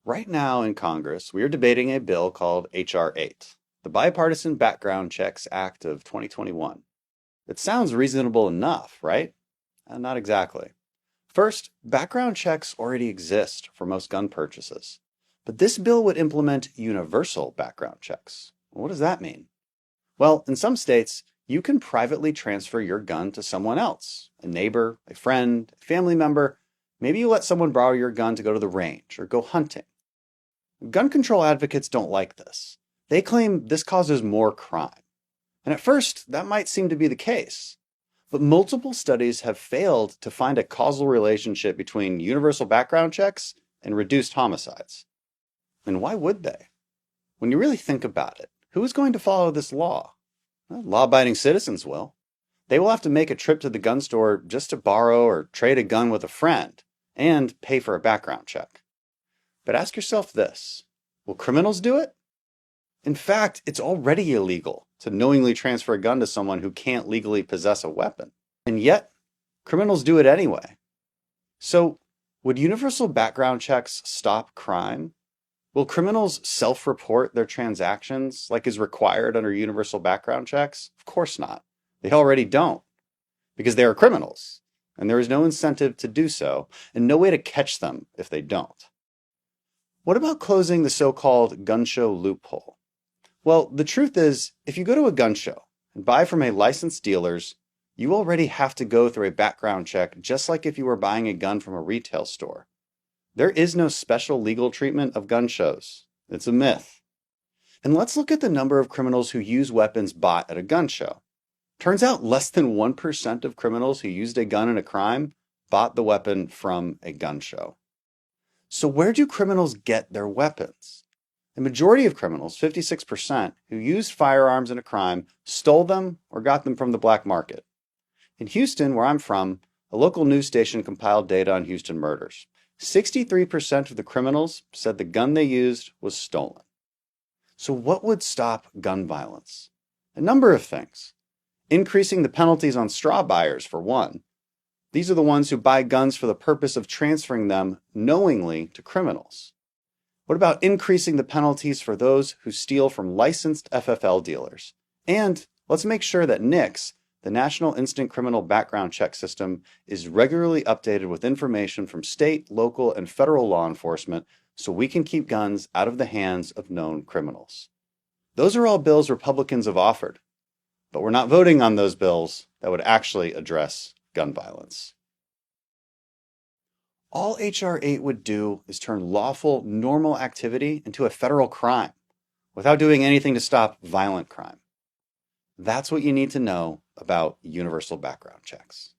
Right now in Congress, we are debating a bill called H.R. 8, the Bipartisan Background Checks Act of 2021. It sounds reasonable enough, right? Not exactly. First, background checks already exist for most gun purchases, but this bill would implement universal background checks. What does that mean? Well, in some states, you can privately transfer your gun to someone else, a neighbor, a friend, a family member. Maybe you let someone borrow your gun to go to the range or go hunting. Gun control advocates don't like this. They claim this causes more crime. And at first, that might seem to be the case. But multiple studies have failed to find a causal relationship between universal background checks and reduced homicides. And why would they? When you really think about it, who is going to follow this law? Well, law-abiding citizens will. They will have to make a trip to the gun store just to borrow or trade a gun with a friend and pay for a background check. But ask yourself this, will criminals do it? In fact, it's already illegal to knowingly transfer a gun to someone who can't legally possess a weapon. And yet, criminals do it anyway. So, would universal background checks stop crime? Will criminals self-report their transactions like is required under universal background checks? Of course not. They already don't, because they are criminals, and there is no incentive to do so, and no way to catch them if they don't. What about closing the so-called gun show loophole? Well, the truth is, if you go to a gun show and buy from a licensed dealer's, you already have to go through a background check just like if you were buying a gun from a retail store. There is no special legal treatment of gun shows. It's a myth. And let's look at the number of criminals who use weapons bought at a gun show. Turns out less than 1% of criminals who used a gun in a crime bought the weapon from a gun show. So where do criminals get their weapons? The majority of criminals, 56%, who used firearms in a crime, stole them or got them from the black market. In Houston, where I'm from, a local news station compiled data on Houston murders. 63% of the criminals said the gun they used was stolen. So what would stop gun violence? A number of things. Increasing the penalties on straw buyers, for one. These are the ones who buy guns for the purpose of transferring them knowingly to criminals. What about increasing the penalties for those who steal from licensed FFL dealers? And let's make sure that NICS, the National Instant Criminal Background Check System, is regularly updated with information from state, local, and federal law enforcement so we can keep guns out of the hands of known criminals. Those are all bills Republicans have offered, but we're not voting on those bills that would actually address gun violence. All H.R. 8 would do is turn lawful, normal activity into a federal crime without doing anything to stop violent crime. That's what you need to know about universal background checks.